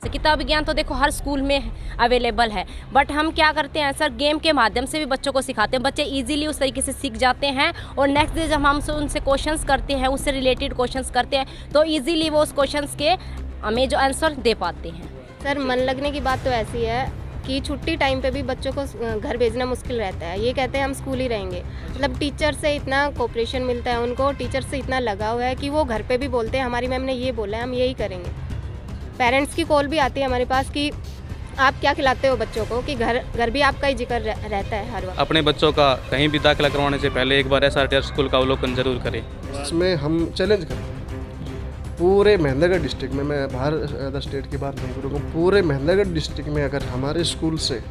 जैसे किताब विज्ञान तो देखो हर स्कूल में अवेलेबल है, बट हम क्या करते हैं सर, गेम के माध्यम से भी बच्चों को सिखाते हैं। बच्चे इजीली उस तरीके से सीख जाते हैं और नेक्स्ट डे जब हम उनसे क्वेश्चंस करते हैं, उससे रिलेटेड क्वेश्चंस करते हैं, तो इजीली वो उस क्वेश्चंस के हमें जो आंसर दे पाते हैं। सर मन लगने की बात तो ऐसी है कि छुट्टी टाइम पे भी बच्चों को घर भेजना मुश्किल रहता है। ये कहते हैं हम स्कूल ही रहेंगे, मतलब टीचर से इतना कोऑपरेशन मिलता है उनको, टीचर से इतना लगाव है कि वो घर पे भी बोलते हैं हमारी मैम ने ये बोला है, हम यही करेंगे। पेरेंट्स की कॉल भी आती है हमारे पास कि आप क्या खिलाते हो बच्चों को, कि घर भी आपका ही जिक्र रहता है हर वक्त। अपने बच्चों का कहीं भी दाखिला करवाने से पहले एक बार SRTR स्कूल का अवलोकन जरूर करें। इसमें हम चैलेंज करें पूरे महेंद्रगढ़ डिस्ट्रिक्ट में, मैं बाहर अदर स्टेट की बात नहीं करूँगा, पूरे महेंद्रगढ़ डिस्ट्रिक्ट में अगर हमारे स्कूल से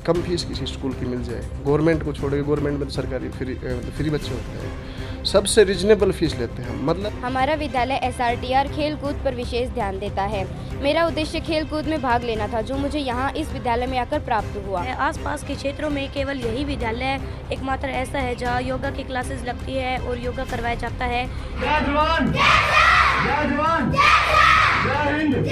कम फीस किसी स्कूल की मिल जाए, गवर्नमेंट को छोड़ के, गवर्नमेंट में तो सरकारी फ्री बच्चे होते हैं, सबसे रिजनेबल फीस लेते हैं। मतलब हमारा विद्यालय SRTR खेल कूद पर विशेष ध्यान देता है। मेरा उद्देश्य खेल कूद में भाग लेना था, जो मुझे यहाँ इस विद्यालय में आकर प्राप्त हुआ। आसपास के क्षेत्रों में केवल यही विद्यालय एकमात्र ऐसा है जहाँ योगा की क्लासेस लगती है और योगा करवाया जाता है। जय जवान, जय जवान, जय हिंद।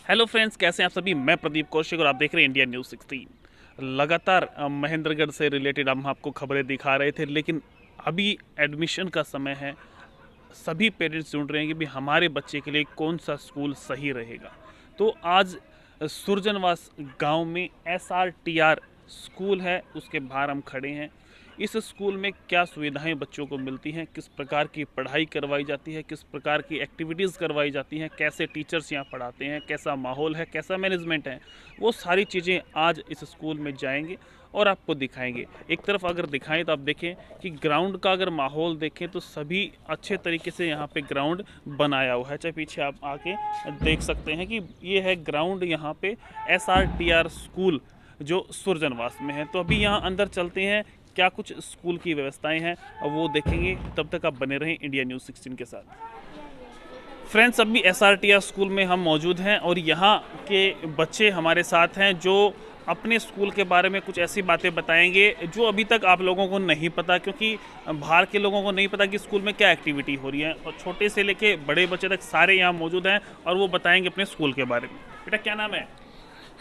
हेलो फ्रेंड्स, कैसे हैं आप सभी। मैं प्रदीप कौशिक और आप देख रहे हैं इंडिया न्यूज़ 16। लगातार महेंद्रगढ़ से रिलेटेड हम आपको खबरें दिखा रहे थे, लेकिन अभी एडमिशन का समय है। सभी पेरेंट्स ढूंढ रहे हैं कि भी हमारे बच्चे के लिए कौन सा स्कूल सही रहेगा। तो आज सुरजनवास गांव में SRTR स्कूल है, उसके बाहर हम खड़े हैं। इस स्कूल में क्या सुविधाएं बच्चों को मिलती हैं, किस प्रकार की पढ़ाई करवाई जाती है, किस प्रकार की एक्टिविटीज़ करवाई जाती हैं, कैसे टीचर्स यहाँ पढ़ाते हैं, कैसा माहौल है, कैसा मैनेजमेंट है, वो सारी चीज़ें आज इस स्कूल में जाएंगे और आपको दिखाएंगे। एक तरफ अगर दिखाएं तो आप देखें कि ग्राउंड का अगर माहौल देखें तो सभी अच्छे तरीके से यहाँ पे ग्राउंड बनाया हुआ है। चाहे पीछे आप आके देख सकते हैं कि ये है ग्राउंड यहाँ पे SRTR स्कूल जो सुरजनवास में है। तो अभी यहाँ अंदर चलते हैं, क्या कुछ स्कूल की व्यवस्थाएं हैं और वो देखेंगे। तब तक आप बने रहें इंडिया न्यूज़ 16 के साथ। फ्रेंड्स, अभी SRTR स्कूल में हम मौजूद हैं और यहाँ के बच्चे हमारे साथ हैं जो अपने स्कूल के बारे में कुछ ऐसी बातें बताएंगे जो अभी तक आप लोगों को नहीं पता, क्योंकि बाहर के लोगों को नहीं पता कि स्कूल में क्या एक्टिविटी हो रही है। और छोटे से लेके बड़े बच्चे तक सारे यहाँ मौजूद हैं और वो बताएंगे अपने स्कूल के बारे में। बेटा क्या नाम है?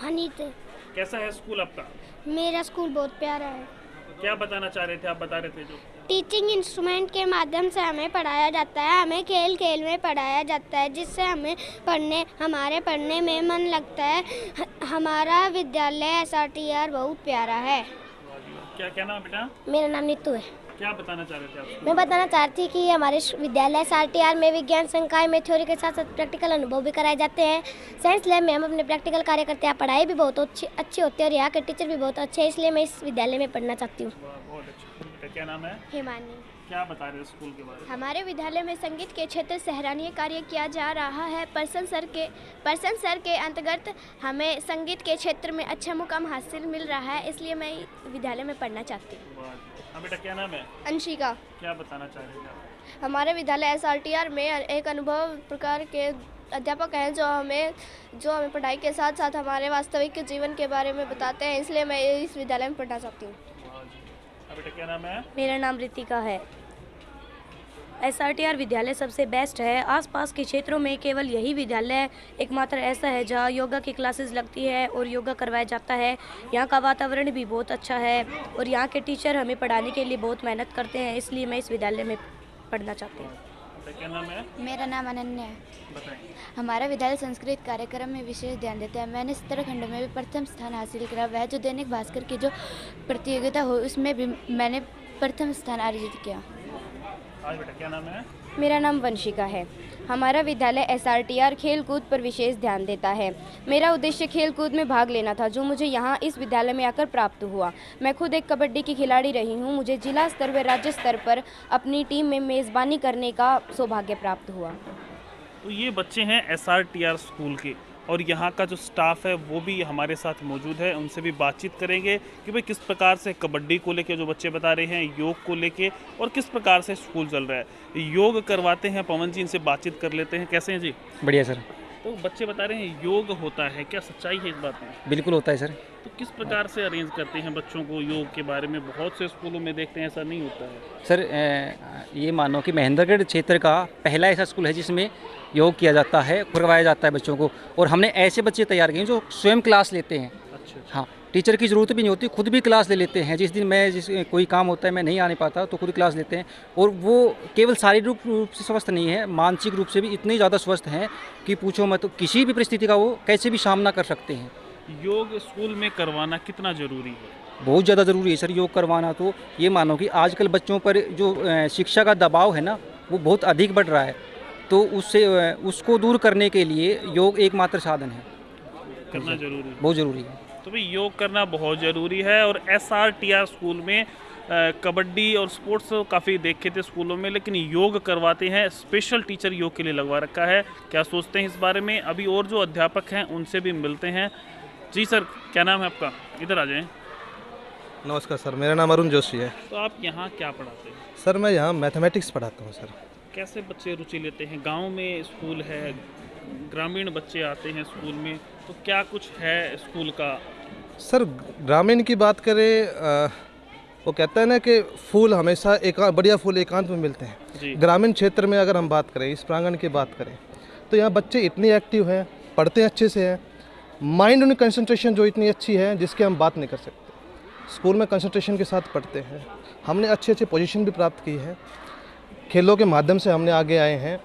हनीत। कैसा है स्कूल आपका? मेरा स्कूल बहुत प्यारा है। क्या बताना चाह रहे थे आप? बता रहे थे जो टीचिंग इंस्ट्रूमेंट के माध्यम से हमें पढ़ाया जाता है, हमें खेल खेल में पढ़ाया जाता है, जिससे हमें हमारे पढ़ने में मन लगता है। हमारा विद्यालय SRTR बहुत प्यारा है। क्या नाम बेटा? मेरा नाम नीतू है। क्या बताना चाह रहे थे आप? मैं बताना चाहती थी कि हमारे विद्यालय SRTR में विज्ञान संकाय में थ्योरी के साथ साथ प्रैक्टिकल अनुभव भी कराए जाते हैं। साइंस लैब में हम अपने प्रैक्टिकल कार्य करते हैं। पढ़ाई भी बहुत अच्छी होती है और यहाँ के टीचर भी बहुत अच्छे हैं, इसलिए मैं इस विद्यालय में पढ़ना चाहती हूँ। बहुत अच्छा। क्या नाम है? हिमानी। क्या बता रहे स्कूल के बारे में? हमारे विद्यालय में संगीत के क्षेत्र सराहनीय कार्य किया जा रहा है। पर्सन सर के अंतर्गत हमें संगीत के क्षेत्र में अच्छा मुकाम हासिल मिल रहा है, इसलिए मैं विद्यालय में पढ़ना चाहती हूँ। बेटा क्या नाम है? अंशिका। क्या बताना चाह रहे थे आप? हमारे विद्यालय SRTR में एक अनुभव प्रकार के अध्यापक हैं जो हमें पढ़ाई के साथ साथ हमारे वास्तविक जीवन के बारे में बताते हैं, इसलिए मैं इस विद्यालय में पढ़ना चाहती हूँ। बेटा क्या नाम है? मेरा नाम रितिका है। SRTR विद्यालय सबसे बेस्ट है। आसपास के क्षेत्रों में केवल यही विद्यालय एकमात्र ऐसा है जहाँ योगा की क्लासेस लगती है और योगा करवाया जाता है। यहाँ का वातावरण भी बहुत अच्छा है और यहाँ के टीचर हमें पढ़ाने के लिए बहुत मेहनत करते हैं, इसलिए मैं इस विद्यालय में पढ़ना चाहती हूँ। क्या नाम है? मेरा नाम अनन्या है। बताएं। हमारा विद्यालय संस्कृत कार्यक्रम में विशेष ध्यान देता है। मैंने उत्तराखंड में भी प्रथम स्थान हासिल करा। वह जो दैनिक भास्कर की जो प्रतियोगिता हो उसमें भी मैंने प्रथम स्थान अर्जित किया। आज बेटा क्या नाम है? मेरा नाम वंशिका है। हमारा विद्यालय SRTR खेल कूद पर विशेष ध्यान देता है। मेरा उद्देश्य खेल कूद में भाग लेना था, जो मुझे यहाँ इस विद्यालय में आकर प्राप्त हुआ। मैं खुद एक कबड्डी की खिलाड़ी रही हूँ। मुझे जिला स्तर व राज्य स्तर पर अपनी टीम में मेज़बानी करने का सौभाग्य प्राप्त हुआ। तो ये बच्चे हैं SRTR स्कूल के और यहाँ का जो स्टाफ है वो भी हमारे साथ मौजूद है। उनसे भी बातचीत करेंगे कि भाई किस प्रकार से कबड्डी को लेके जो बच्चे बता रहे हैं, योग को लेके, और किस प्रकार से स्कूल चल रहा है। योग करवाते हैं पवन जी, इनसे बातचीत कर लेते हैं। कैसे हैं जी? बढ़िया सर। तो बच्चे बता रहे हैं योग होता है, क्या सच्चाई है इस बात में? बिल्कुल होता है सर। तो किस प्रकार से अरेंज करते हैं बच्चों को योग के बारे में? बहुत से स्कूलों में देखते हैं ऐसा नहीं होता है सर। ये मानो कि महेंद्रगढ़ क्षेत्र का पहला ऐसा स्कूल है जिसमें योग किया जाता है, करवाया जाता है बच्चों को। और हमने ऐसे बच्चे तैयार किए जो स्वयं क्लास लेते हैं। अच्छा। हाँ, टीचर की ज़रूरत भी नहीं होती, खुद भी क्लास ले लेते हैं। जिस दिन कोई काम होता है मैं नहीं आने पाता तो खुद क्लास लेते हैं। और वो केवल शारीरिक रूप से स्वस्थ नहीं है, मानसिक रूप से भी इतने ज़्यादा स्वस्थ हैं कि पूछो मत। तो किसी भी परिस्थिति का वो कैसे भी सामना कर सकते हैं। योग स्कूल में करवाना कितना ज़रूरी है? बहुत ज़्यादा ज़रूरी है सर योग करवाना। तो ये मानो कि आजकल बच्चों पर जो शिक्षा का दबाव है ना, वो बहुत अधिक बढ़ रहा है। तो उसको दूर करने के लिए योग एकमात्र साधन है। करना ज़रूरी है, बहुत ज़रूरी है। तो भाई योग करना बहुत ज़रूरी है। और SRTR स्कूल में कबड्डी और स्पोर्ट्स काफ़ी देखे थे स्कूलों में, लेकिन योग करवाते हैं। स्पेशल टीचर योग के लिए लगवा रखा है। क्या सोचते हैं इस बारे में? अभी और जो अध्यापक हैं उनसे भी मिलते हैं। जी सर, क्या नाम है आपका? इधर आ जाएं। नमस्कार सर, मेरा नाम अरुण जोशी है। तो आप यहाँ क्या पढ़ाते हैं? सर मैं यहाँ मैथमेटिक्स पढ़ाता हूँ सर। कैसे बच्चे रुचि लेते हैं? गांव में स्कूल है, ग्रामीण बच्चे आते हैं स्कूल में, तो क्या कुछ है स्कूल का? सर ग्रामीण की बात करें, वो कहता है ना कि फूल हमेशा बढ़िया फूल एकांत में मिलते हैं। ग्रामीण क्षेत्र में अगर हम बात करें, इस प्रांगण की बात करें, तो यहाँ बच्चे इतने एक्टिव हैं, पढ़ते हैं अच्छे से हैं। माइंड उनकी कंसंट्रेशन जो इतनी अच्छी है जिसकी हम बात नहीं कर सकते। स्कूल में कंसंट्रेशन के साथ पढ़ते हैं। हमने अच्छे अच्छे पोजीशन भी प्राप्त की है। खेलों के माध्यम से हमने आगे आए हैं।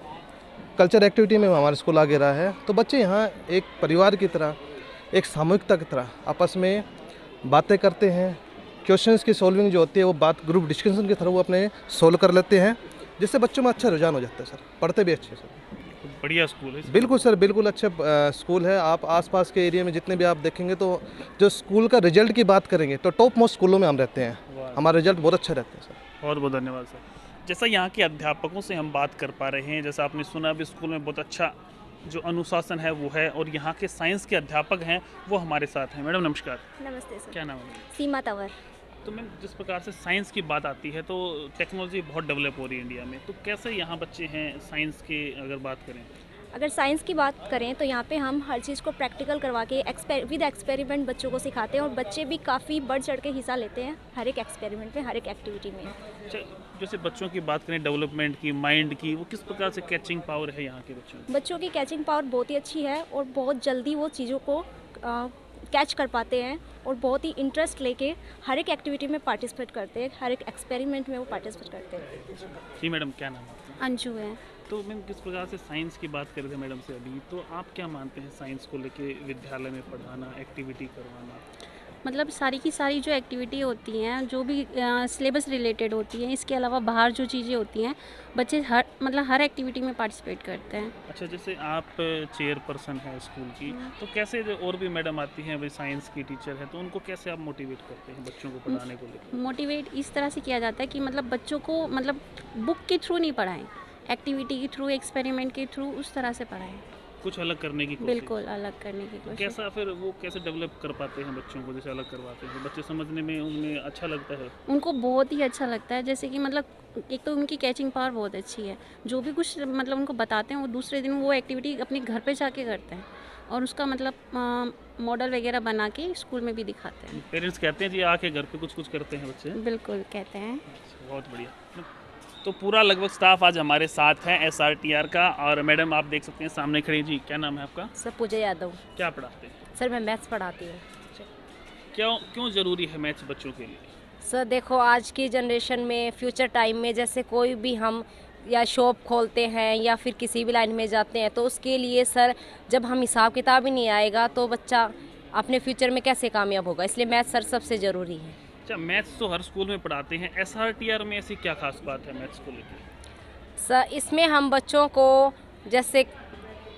कल्चर एक्टिविटी में हमारा स्कूल आगे रहा है। तो बच्चे यहाँ एक परिवार की तरह, एक सामूहिकता की तरह आपस में बातें करते हैं। क्वेश्चंस की सॉल्विंग जो होती है वो बात ग्रुप डिस्कशन के थ्रू अपने सोल्व कर लेते हैं, जिससे बच्चों में अच्छा रुझान हो जाता है सर। पढ़ते भी अच्छे सर। बढ़िया स्कूल है। बिल्कुल सर, बिल्कुल अच्छा स्कूल है। आप आसपास के एरिया में जितने भी आप देखेंगे तो जो स्कूल का रिजल्ट की बात करेंगे तो टॉप मोस्ट स्कूलों में हम रहते हैं। हमारा रिजल्ट बहुत अच्छा रहता है सर। बहुत बहुत धन्यवाद सर। जैसा यहाँ के अध्यापकों से हम बात कर पा रहे हैं, जैसा आपने सुना भी स्कूल में बहुत अच्छा जो अनुशासन है वो है, और यहाँ के साइंस के अध्यापक हैं वो हमारे साथ हैं। मैडम नमस्कार। नमस्ते सर। क्या नाम है? सीमा तंवर। तो मैम, जिस प्रकार से साइंस की बात आती है तो टेक्नोलॉजी बहुत डेवलप हो रही है इंडिया में, तो कैसे यहाँ बच्चे हैं साइंस के अगर बात करें? अगर साइंस की बात करें तो यहाँ पे हम हर चीज़ को प्रैक्टिकल करवा के विद एक्सपेरिमेंट बच्चों को सिखाते हैं, और बच्चे भी काफ़ी बढ़ चढ़ के हिस्सा लेते हैं हर एक एक्सपेरिमेंट में, हर एक एक्टिविटी में। अच्छा, जैसे बच्चों की बात करें डेवलपमेंट की, माइंड की, वो किस प्रकार से कैचिंग पावर है यहाँ के बच्चों की? कैचिंग पावर बहुत ही अच्छी है और बहुत जल्दी वो चीज़ों को कैच कर पाते हैं और बहुत ही इंटरेस्ट लेके हर एक एक्टिविटी में पार्टिसिपेट करते हैं, हर एक एक्सपेरिमेंट में वो पार्टिसिपेट करते हैं। जी मैडम, क्या नाम है? अंशु है। तो मैम, किस प्रकार से साइंस की बात कर रहे थे मैडम से अभी, तो आप क्या मानते हैं साइंस को लेके विद्यालय में पढ़ाना, एक्टिविटी करवाना? मतलब सारी की सारी जो एक्टिविटी होती हैं, जो भी सिलेबस रिलेटेड होती हैं, इसके अलावा बाहर जो चीज़ें होती हैं, बच्चे हर एक्टिविटी में पार्टिसिपेट करते हैं। अच्छा, जैसे आप चेयरपर्सन हैं स्कूल की, तो कैसे जो और भी मैडम आती हैं, भाई साइंस की टीचर है, तो उनको कैसे आप मोटिवेट करते हैं बच्चों को पढ़ाने को लेकर? मोटिवेट इस तरह से किया जाता है कि मतलब बच्चों को मतलब बुक के थ्रू नहीं पढ़ाएं, एक्टिविटी के थ्रू, एक्सपेरिमेंट के थ्रू उस तरह से पढ़ाएं। कुछ अलग करने की कोशिश। बिल्कुल अलग करने की कोशिश। कैसा फिर वो कैसे डेवलप कर पाते हैं बच्चों को, जैसे अलग करवाते हैं बच्चे समझने में उनमें अच्छा लगता है? उनको बहुत ही अच्छा लगता है, जैसे कि मतलब एक तो उनकी कैचिंग पावर बहुत अच्छी है, जो भी कुछ मतलब उनको बताते हैं वो दूसरे दिन वो एक्टिविटी अपने घर पे जाके करते हैं और उसका मतलब मॉडल वगैरह बना के स्कूल में भी दिखाते हैं। पेरेंट्स कहते हैं जी आके घर पे कुछ कुछ करते हैं बच्चे? बिल्कुल कहते हैं। बहुत बढ़िया। तो पूरा लगभग स्टाफ आज हमारे साथ है SRTR का, और मैडम आप देख सकते हैं सामने खड़ी जी। क्या नाम है आपका? सर पूजा यादव। क्या पढ़ाते हैं? सर मैं मैथ्स पढ़ाती हूँ। क्यों ज़रूरी है मैथ्स बच्चों के लिए? सर देखो आज की जनरेशन में फ्यूचर टाइम में जैसे कोई भी हम या शॉप खोलते हैं या फिर किसी भी लाइन में जाते हैं तो उसके लिए सर जब हम हिसाब किताब ही नहीं आएगा तो बच्चा अपने फ्यूचर में कैसे कामयाब होगा, इसलिए मैथ्स सर सबसे ज़रूरी है। अच्छा, मैथ्स तो हर स्कूल में पढ़ाते हैं, SRTR में ऐसी क्या खास बात है मैथ्स को लेकर? सर इसमें हम बच्चों को जैसे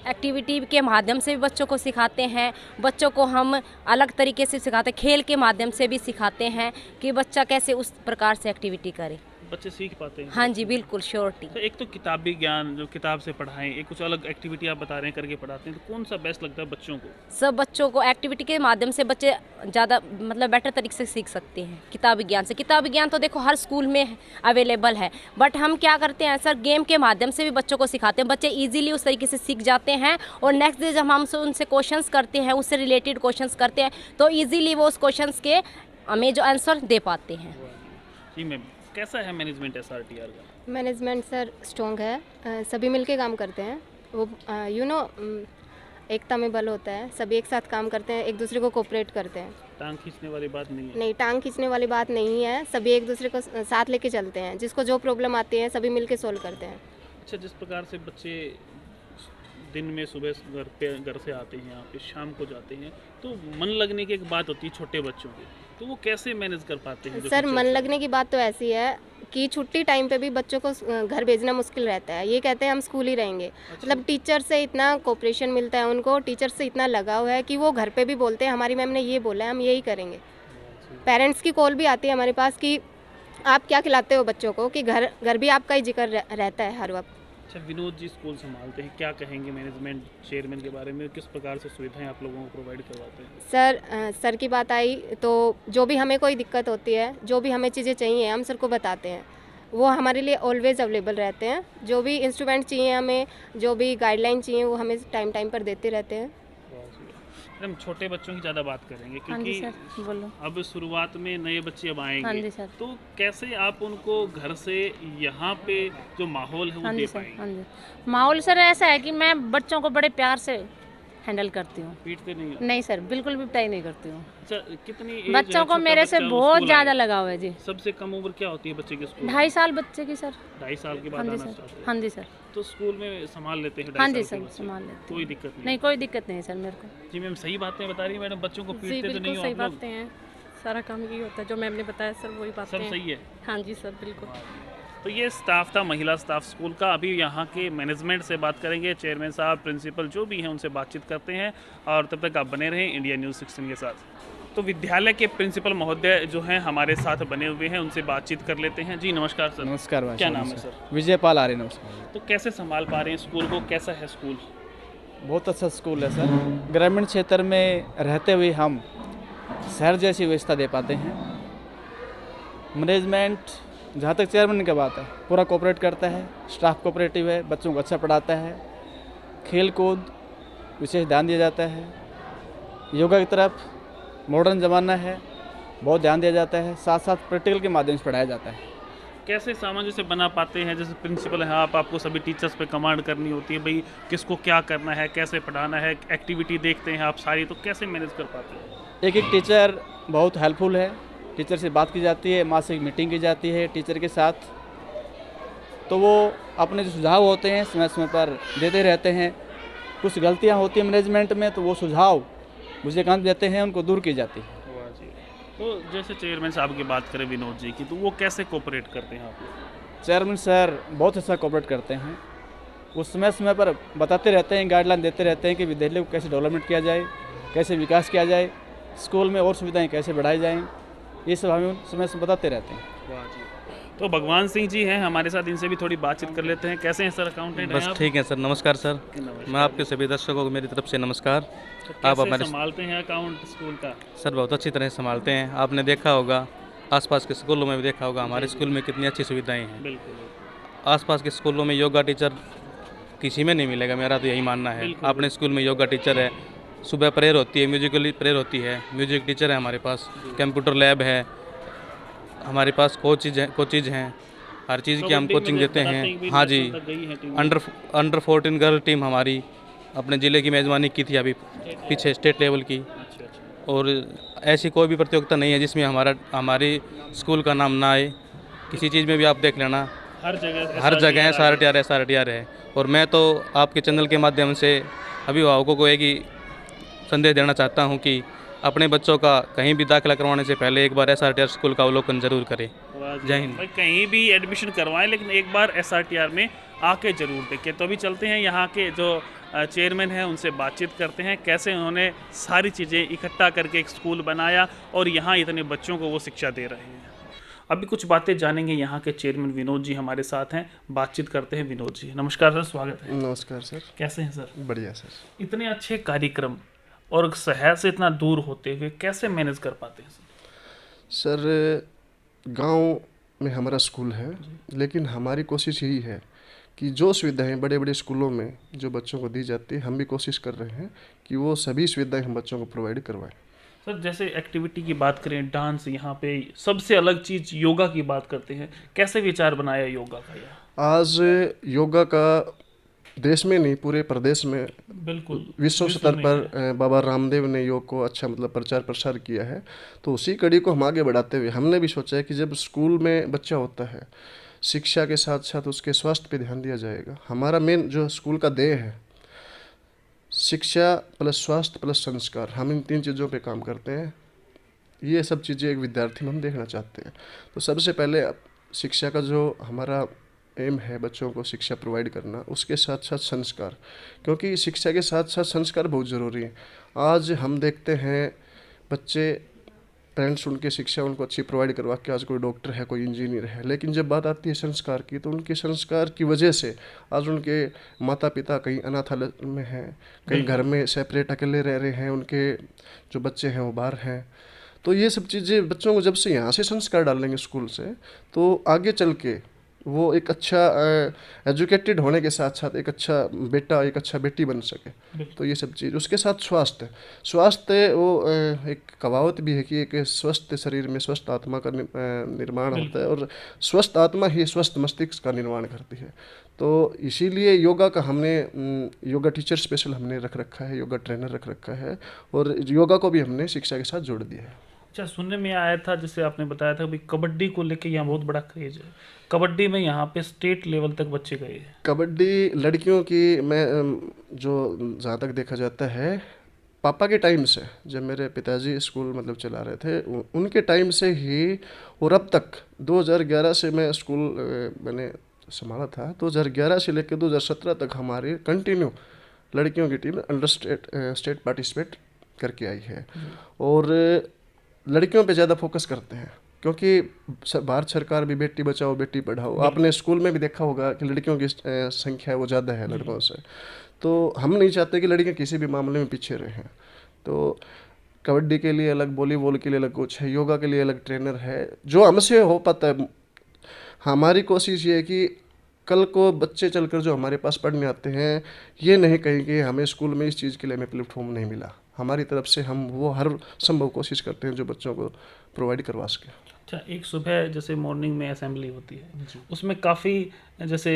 एक्टिविटी के माध्यम से भी बच्चों को सिखाते हैं, बच्चों को हम अलग तरीके से सिखाते हैं, खेल के माध्यम से भी सिखाते हैं कि बच्चा कैसे उस प्रकार से एक्टिविटी करे। बच्चे सीख पाते हैं? हाँ जी बिल्कुल, श्योरिटी। तो एक तो किताबी ज्ञान जो किताब से पढ़ाएं, एक कुछ अलग एक्टिविटी आप बता रहे हैं करके पढ़ाते हैं, तो कौन सा बेस्ट लगता है बच्चों को? सब बच्चों को एक्टिविटी के माध्यम से बच्चे ज़्यादा मतलब बेटर तरीके से सीख सकते हैं किताबी ज्ञान से। किताबी ज्ञान तो देखो हर स्कूल में अवेलेबल है, बट हम क्या करते हैं सर गेम के माध्यम से भी बच्चों को सिखाते हैं, बच्चे ईजिली उस तरीके से सीख जाते हैं और नेक्स्ट डे जब हम उनसे क्वेश्चंस करते हैं, उससे रिलेटेड क्वेश्चंस करते हैं तो ईजिली वो उस क्वेश्चंस के हमें जो आंसर दे पाते हैं। जी मैम, कैसा है मैनेजमेंट SRTR का? मैनेजमेंट सर स्ट्रॉन्ग है, सभी मिलके काम करते हैं। वो एकता में बल होता है, सभी एक साथ काम करते हैं, एक दूसरे को कोऑपरेट करते हैं। टांग खींचने वाली बात नहीं है? नहीं, टांग खींचने वाली बात नहीं है, सभी एक दूसरे को साथ लेके चलते हैं, जिसको जो प्रॉब्लम आती है सभी मिलके सोल्व करते हैं। अच्छा, जिस प्रकार से बच्चे दिन में सुबह घर से आते हैं यहाँ पे, शाम को जाते हैं, तो मन लगने की एक बात होती है छोटे बच्चों की, तो वो कैसे मैनेज कर पाते हैं? सर मन लगने की बात तो ऐसी है कि छुट्टी टाइम पे भी बच्चों को घर भेजना मुश्किल रहता है, ये कहते हैं हम स्कूल ही रहेंगे। मतलब टीचर से इतना कोऑपरेशन मिलता है उनको, टीचर से इतना लगाव है कि वो घर पे भी बोलते हैं हमारी मैम ने ये बोला है हम यही करेंगे। पेरेंट्स की कॉल भी आती है हमारे पास कि आप क्या खिलाते हो बच्चों को, कि घर भी आपका ही जिक्र रहता है हर वक्त। अच्छा, विनोद जी स्कूल संभालते हैं, क्या कहेंगे मैनेजमेंट चेयरमैन के बारे में, किस प्रकार से सुविधाएं आप लोगों को प्रोवाइड करवाते हैं? सर की बात आई तो जो भी हमें कोई दिक्कत होती है, जो भी हमें चीज़ें चाहिए हम सर को बताते हैं, वो हमारे लिए ऑलवेज अवेलेबल रहते हैं। जो भी इंस्ट्रूमेंट चाहिए हमें, जो भी गाइडलाइन चाहिए वो हमें टाइम पर देते रहते हैं। हम छोटे बच्चों की ज़्यादा बात करेंगे क्योंकि सर, बोलो। अब शुरुआत में नए बच्चे अब हाँ आएंगे, जी सर। तो कैसे आप उनको घर से यहाँ पे जो माहौल है वो दे पाएंगे? हाँ जी, माहौल सर ऐसा है कि मैं बच्चों को बड़े प्यार से हैंडल करती हूँ। पीटते नहीं हो? नहीं सर, बिल्कुल भी पिटाई नहीं करती हूँ। अच्छा, कितनी एज बच्चों है को छोटा मेरे से बच्चा बहुत स्कूल ज़्यादा आए? लगाव है जी। सबसे कम उम्र क्या होती है बच्चे के स्कूल? 2.5 साल बच्चे की सर। 2.5 साल के हाँ बाद जी आना सर। स्टार्ट है? हाँ जी सर। तो स्कूल में संभाल लेते हैं? हाँ जी 2.5 साल सर, के बच्चे? संभाल लेते कोई दिक्कत नहीं? नहीं, कोई दिक्कत नहीं सर मेरे को। जी मैम, सही बातें बता रही है मैडम, बच्चों को जी पीटते तो नहीं बिल्कुल हो सही आप लोग? बातें हैं, सारा काम यही होता है जो मैम ने बताया सर, वही बातें सब हैं। सही है? हाँ जी सर, बिल्कुल। तो ये स्टाफ था, महिला स्टाफ स्कूल का। अभी यहाँ के मैनेजमेंट से बात करेंगे, चेयरमैन साहब, प्रिंसिपल जो भी हैं उनसे बातचीत करते हैं, और तब तक आप बने रहें इंडिया न्यूज़ 16 के साथ। तो विद्यालय के प्रिंसिपल महोदय जो हैं हमारे साथ बने हुए हैं, उनसे बातचीत कर लेते हैं। जी नमस्कार सर। नमस्कार भाई। क्या नाम है सर? विजयपाल आर्य। नमस्कार। तो कैसे संभाल पा रहे हैं स्कूल को, कैसा है स्कूल? बहुत अच्छा स्कूल है सर। ग्रामीण क्षेत्र में रहते हुए हम शहर जैसी व्यवस्था दे पाते हैं। मैनेजमेंट जहाँ तक चेयरमैन की बात है पूरा कोऑपरेट करता है, स्टाफ कोऑपरेटिव है, बच्चों को अच्छा पढ़ाता है, खेल कूद विशेष ध्यान दिया जाता है, योगा की तरफ मॉडर्न ज़माना है बहुत ध्यान दिया जाता है, साथ साथ प्रैक्टिकल के माध्यम से पढ़ाया जाता है। कैसे सामंजस्य बना पाते हैं? जैसे प्रिंसिपल हैं आपको सभी टीचर्स पे कमांड करनी होती है, भाई किसको क्या करना है, कैसे पढ़ाना है, एक्टिविटी देखते हैं आप सारी, तो कैसे मैनेज कर पाते हैं? एक टीचर बहुत हेल्पफुल है, टीचर से बात की जाती है, मासिक मीटिंग की जाती है टीचर के साथ, तो वो अपने जो सुझाव होते हैं समय समय पर देते रहते हैं। कुछ गलतियां होती हैं मैनेजमेंट में तो वो सुझाव विजयकांत देते हैं, उनको दूर की जाती है। तो जैसे चेयरमैन साहब की बात करें विनोद जी की, तो वो कैसे कोऑपरेट करते हैं आप लोग? चेयरमैन सर बहुत अच्छा कोऑपरेट करते हैं, वो समय समय पर बताते रहते हैं, गाइडलाइन देते रहते हैं कि विद्यालय को कैसे डेवलपमेंट किया जाए, कैसे विकास किया जाए, स्कूल में और सुविधाएं कैसे बढ़ाई जाएँ, ये सब हमें समय से बताते रहते हैं। वाह जी। तो भगवान सिंह जी हैं हमारे साथ, इनसे भी थोड़ी बातचीत कर लेते हैं। कैसे हैं सर, अकाउंटेंट हैं बस आप? ठीक है सर, नमस्कार सर। मैं आपके सभी दर्शकों को मेरी तरफ से नमस्कार। तो आप कैसे हमारे संभालते हैं अकाउंट स्कूल का? सर बहुत अच्छी तरह से संभालते हैं। आपने देखा होगा, आसपास के स्कूलों में भी देखा होगा, हमारे स्कूल में कितनी अच्छी सुविधाएं हैं। बिल्कुल। आसपास के स्कूलों में योगा टीचर किसी में नहीं मिलेगा, मेरा तो यही मानना है। अपने स्कूल में योगा टीचर है, सुबह प्रेयर होती है, म्यूजिकली प्रेयर होती है, म्यूजिक टीचर है हमारे पास, कंप्यूटर लैब है हमारे पास, कोचिज हैं, हर चीज़ की हम कोचिंग देते हैं। हाँ जी, अंडर 14 गर्ल टीम हमारी अपने ज़िले की मेज़बानी की थी अभी पीछे, स्टेट लेवल की। और ऐसी कोई भी प्रतियोगिता नहीं है जिसमें हमारी स्कूल का नाम ना आए। किसी चीज़ में भी आप देख लेना, हर जगह SRTR है। और मैं तो आपके चैनल के माध्यम से अभिभावकों को एक ही संदेश देना चाहता हूं कि अपने बच्चों का कहीं भी दाखिला करवाने से पहले एक बार SRTR स्कूल का अवलोकन जरूर करें। जय हिंद। कहीं भी एडमिशन करवाएं, लेकिन एक बार SRTR में आके जरूर देखें। तो अभी चलते हैं यहाँ के जो चेयरमैन हैं उनसे बातचीत करते हैं, कैसे उन्होंने सारी चीज़ें इकट्ठा करके एक स्कूल बनाया और यहाँ इतने बच्चों को वो शिक्षा दे रहे हैं। अभी कुछ बातें जानेंगे, यहाँ के चेयरमैन विनोद जी हमारे साथ हैं, बातचीत करते हैं। विनोद जी नमस्कार सर, स्वागत है। नमस्कार सर। कैसे हैं सर? बढ़िया सर। इतने अच्छे कार्यक्रम और शहर से इतना दूर होते हुए कैसे मैनेज कर पाते हैं सर? गांव में हमारा स्कूल है, लेकिन हमारी कोशिश यही है कि जो सुविधाएं बड़े बड़े स्कूलों में जो बच्चों को दी जाती है, हम भी कोशिश कर रहे हैं कि वो सभी सुविधाएं हम बच्चों को प्रोवाइड करवाएं। सर जैसे एक्टिविटी की बात करें, डांस, यहाँ पे सबसे अलग चीज़ योगा की बात करते हैं, कैसे विचार बनाया योगा का? यहाँ आज योगा का देश में नहीं, पूरे प्रदेश में, बिल्कुल विश्व स्तर पर बाबा रामदेव ने योग को अच्छा प्रचार प्रसार किया है। तो उसी कड़ी को हम आगे बढ़ाते हुए हमने भी सोचा है कि जब स्कूल में बच्चा होता है, शिक्षा के साथ साथ उसके स्वास्थ्य पे ध्यान दिया जाएगा। हमारा मेन जो स्कूल का ध्येय है, शिक्षा प्लस स्वास्थ्य प्लस संस्कार, हम इन 3 चीज़ों पे काम करते हैं। ये सब चीज़ें एक विद्यार्थी में हम देखना चाहते हैं। तो सबसे पहले शिक्षा का जो हमारा एम है, बच्चों को शिक्षा प्रोवाइड करना, उसके साथ साथ संस्कार, क्योंकि शिक्षा के साथ साथ संस्कार बहुत ज़रूरी है। आज हम देखते हैं बच्चे, पेरेंट्स उनके शिक्षा उनको अच्छी प्रोवाइड करवा के आज कोई डॉक्टर है, कोई इंजीनियर है, लेकिन जब बात आती है संस्कार की, तो उनके संस्कार की वजह से आज उनके माता पिता कहीं अनाथालय में हैं, कहीं घर में सेपरेट अकेले रह रहे हैं, उनके जो बच्चे हैं वो बाहर हैं। तो ये सब चीज़ें बच्चों को जब से यहाँ से संस्कार डालेंगे स्कूल से, तो आगे चल के वो एक अच्छा एजुकेटेड होने के साथ साथ एक अच्छा बेटा, एक अच्छा बेटी बन सके। तो ये सब चीज़, उसके साथ स्वास्थ्य वो एक कहावत भी है कि एक स्वस्थ शरीर में स्वस्थ आत्मा का निर्माण होता है, और स्वस्थ आत्मा ही स्वस्थ मस्तिष्क का निर्माण करती है। तो इसीलिए योगा का हमने योगा टीचर स्पेशल हमने रख रखा है, योगा ट्रेनर रख रखा है, और योगा को भी हमने शिक्षा के साथ जोड़ दिया है। अच्छा, सुनने में आया था, जैसे आपने बताया था, भाई कबड्डी को लेके यहाँ बहुत बड़ा क्रेज है। कबड्डी में यहाँ पे स्टेट लेवल तक बच्चे गए हैं। कबड्डी लड़कियों की, मैं जो जहाँ तक देखा जाता है, पापा के टाइम से, जब मेरे पिताजी स्कूल चला रहे थे, उनके टाइम से ही, और अब तक 2011 से मैं स्कूल मैंने संभाला था, 2011 से लेकर 2017 तक हमारी कंटिन्यू लड़कियों की टीम अंडर स्टेट पार्टिसिपेट करके आई है। और लड़कियों पे ज़्यादा फोकस करते हैं, क्योंकि भारत सरकार भी बेटी बचाओ बेटी पढ़ाओ, आपने स्कूल में भी देखा होगा कि लड़कियों की संख्या वो ज़्यादा है लड़कों से। तो हम नहीं चाहते कि लड़कियां किसी भी मामले में पीछे रहें। तो कबड्डी के लिए अलग, वॉलीबॉल के लिए अलग कोच है, योगा के लिए अलग ट्रेनर है, जो हमसे हो पाता है। हमारी कोशिश ये है कि कल को बच्चे चलकर जो हमारे पास पढ़ने आते हैं, ये नहीं कहेंगे हमें स्कूल में इस चीज़ के लिए हमें प्लेटफॉर्म नहीं मिला। हमारी तरफ से हम वो हर संभव कोशिश करते हैं जो बच्चों को प्रोवाइड करवा सके। अच्छा, एक सुबह जैसे मॉर्निंग में असेंबली होती है, उसमें काफ़ी जैसे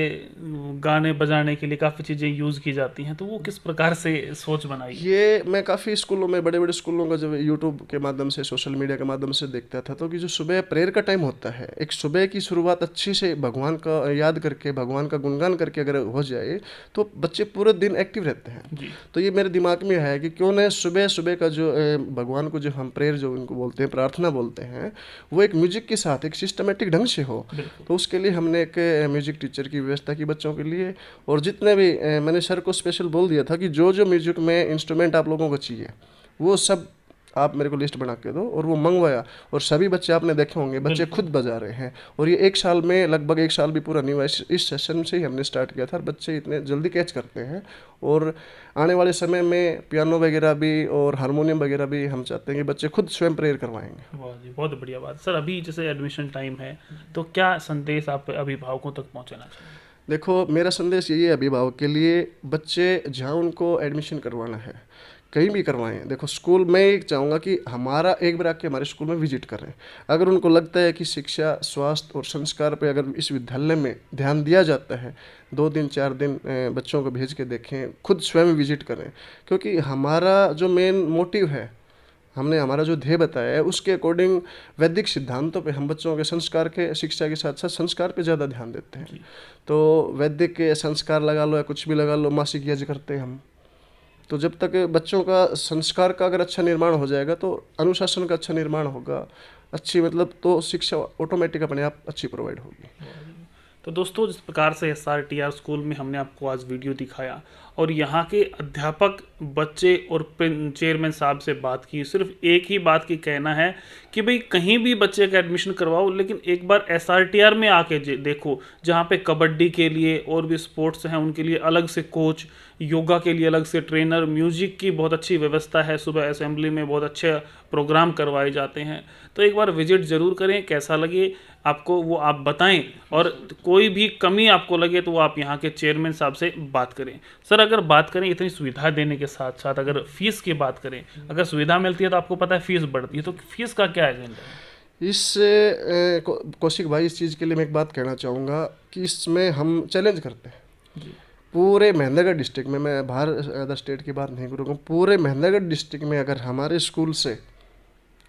गाने बजाने के लिए काफ़ी चीज़ें यूज़ की जाती हैं, तो वो किस प्रकार से सोच बनाई? ये मैं काफ़ी स्कूलों में, बड़े बड़े स्कूलों का जब यूट्यूब के माध्यम से, सोशल मीडिया के माध्यम से देखता था, तो कि जो सुबह प्रेयर का टाइम होता है, एक सुबह की शुरुआत अच्छी से भगवान का याद करके, भगवान का गुणगान करके अगर हो जाए, तो बच्चे पूरे दिन एक्टिव रहते हैं। तो ये मेरे दिमाग में है कि क्यों न सुबह सुबह का जो भगवान को जो हम प्रेयर जो उनको बोलते हैं, प्रार्थना बोलते हैं, वो एक म्यूजिक के साथ एक सिस्टमेटिक ढंग से हो। तो उसके लिए हमने एक म्यूजिक टीचर की व्यवस्था की बच्चों के लिए, और जितने भी मैंने सर को स्पेशल बोल दिया था कि जो जो म्यूजिक में इंस्ट्रूमेंट आप लोगों को चाहिए वो सब आप मेरे को लिस्ट बना के दो, और वो मंगवाया, और सभी बच्चे आपने देखे होंगे बच्चे खुद बजा रहे हैं। और ये 1 साल में, लगभग 1 साल भी पूरा नहीं हुआ, इस सेशन से ही हमने स्टार्ट किया था, और बच्चे इतने जल्दी कैच करते हैं। और आने वाले समय में पियानो वगैरह भी और हारमोनियम वगैरह भी हम चाहते हैं कि बच्चे खुद स्वयं प्रेयर करवाएंगे। वाह जी, बहुत बढ़िया बात। सर, अभी जैसे एडमिशन टाइम है, तो क्या संदेश आप अभिभावकों तक पहुँचाना चाहिए? देखो, मेरा संदेश यही है अभिभावक के लिए, बच्चे जहाँ उनको एडमिशन करवाना है कहीं भी करवाएं। देखो, स्कूल में एक चाहूँगा कि हमारा एक बार आके हमारे स्कूल में विजिट करें। अगर उनको लगता है कि शिक्षा, स्वास्थ्य और संस्कार पे अगर इस विद्यालय में ध्यान दिया जाता है, 2 दिन 4 दिन बच्चों को भेज के देखें, खुद स्वयं विजिट करें। क्योंकि हमारा जो मेन मोटिव है, हमने हमारा जो ध्येय बताया है, उसके अकॉर्डिंग वैदिक सिद्धांतों पे हम बच्चों के संस्कार के, शिक्षा के साथ साथ संस्कार पे ज़्यादा ध्यान देते हैं। तो वैदिक के संस्कार लगा लो या कुछ भी लगा लो, मासिक यज्ञ करते हैं हम। तो जब तक बच्चों का संस्कार का अगर अच्छा निर्माण हो जाएगा तो अनुशासन का अच्छा निर्माण होगा, अच्छी मतलब तो शिक्षा ऑटोमेटिक अपने आप अच्छी प्रोवाइड होगी। तो दोस्तों, जिस प्रकार से SRTR स्कूल में हमने आपको आज वीडियो दिखाया और यहाँ के अध्यापक, बच्चे और चेयरमैन साहब से बात की, सिर्फ एक ही बात की कहना है कि भाई कहीं भी बच्चे का एडमिशन करवाओ, लेकिन एक बार SRTR में आके देखो, जहाँ पे कबड्डी के लिए और भी स्पोर्ट्स हैं उनके लिए अलग से कोच, योगा के लिए अलग से ट्रेनर, म्यूजिक की बहुत अच्छी व्यवस्था है, सुबह असेंबली में बहुत अच्छे प्रोग्राम करवाए जाते हैं। तो एक बार विजिट ज़रूर करें, कैसा लगे आपको वो आप बताएं, और कोई भी कमी आपको लगे तो वो आप यहाँ के चेयरमैन साहब से बात करें। सर, अगर बात करें इतनी सुविधा देने के साथ साथ अगर फ़ीस की बात करें, अगर सुविधा मिलती है तो आपको पता है फ़ीस बढ़ती है, तो फ़ीस का क्या एजेंडा है? इस कौशिक भाई, इस चीज़ के लिए मैं एक बात कहना चाहूँगा कि इसमें हम चैलेंज करते हैं पूरे महेंद्रगढ़ डिस्ट्रिक्ट में। मैं बाहर अदर स्टेट की बात नहीं करूँगा, पूरे महेंद्रगढ़ डिस्ट्रिक्ट में अगर हमारे स्कूल से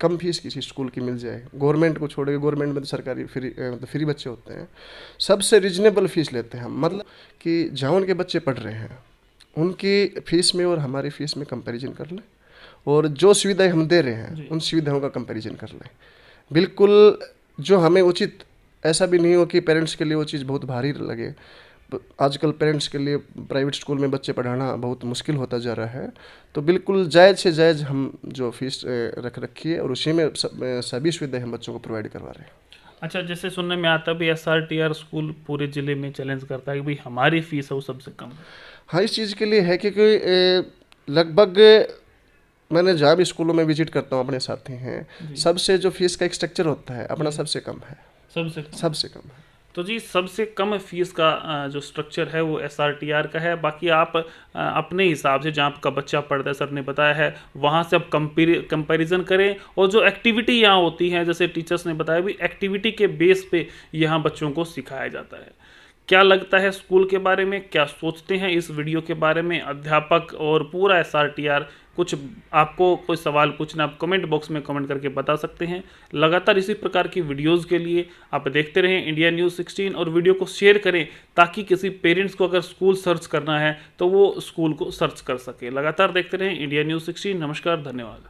कम फीस किसी स्कूल की मिल जाए, गवर्नमेंट को छोड़ के, गवर्नमेंट में तो सरकारी फ्री बच्चे होते हैं, सबसे रिजनेबल फीस लेते हैं हम। मतलब कि जहाँ उनके बच्चे पढ़ रहे हैं उनकी फ़ीस में और हमारी फ़ीस में कंपैरिजन कर लें, और जो सुविधाएं हम दे रहे हैं उन सुविधाओं का कंपैरिजन कर लें। बिल्कुल जो हमें उचित, ऐसा भी नहीं हो कि पेरेंट्स के लिए वो चीज़ बहुत भारी लगे। आजकल पेरेंट्स के लिए प्राइवेट स्कूल में बच्चे पढ़ाना बहुत मुश्किल होता जा रहा है, तो बिल्कुल जायज़ से जायज़ हम जो फीस रख रखी है और उसी में सभी सुविधाएं हम बच्चों को प्रोवाइड करवा रहे हैं। अच्छा, जैसे सुनने में आता भी SRTR स्कूल पूरे ज़िले में चैलेंज करता है कि भाई हमारी फ़ीस है वो सबसे कम है। हाँ, इस चीज़ के लिए है क्योंकि लगभग मैंने जहाँ भी स्कूलों में विजिट करता हूँ, अपने साथी हैं, सबसे जो फीस का एक स्ट्रक्चर होता है अपना सबसे कम है, सबसे कम है। तो जी, सबसे कम फीस का जो स्ट्रक्चर है वो SRTR का है। बाकी आप अपने हिसाब से जहाँ आपका बच्चा पढ़ता है, सर ने बताया है, वहाँ से आप कंपैरिजन करें, और जो एक्टिविटी यहाँ होती है, जैसे टीचर्स ने बताया भी, एक्टिविटी के बेस पे यहाँ बच्चों को सिखाया जाता है। क्या लगता है स्कूल के बारे में, क्या सोचते हैं इस वीडियो के बारे में अध्यापक और पूरा SRTR? कुछ आपको कोई सवाल पूछना, आप कमेंट बॉक्स में कमेंट करके बता सकते हैं। लगातार इसी प्रकार की वीडियोस के लिए आप देखते रहें इंडिया न्यूज़ 16, और वीडियो को शेयर करें ताकि किसी पेरेंट्स को अगर स्कूल सर्च करना है तो वो स्कूल को सर्च कर सके। लगातार देखते रहें इंडिया न्यूज़ 16। नमस्कार, धन्यवाद।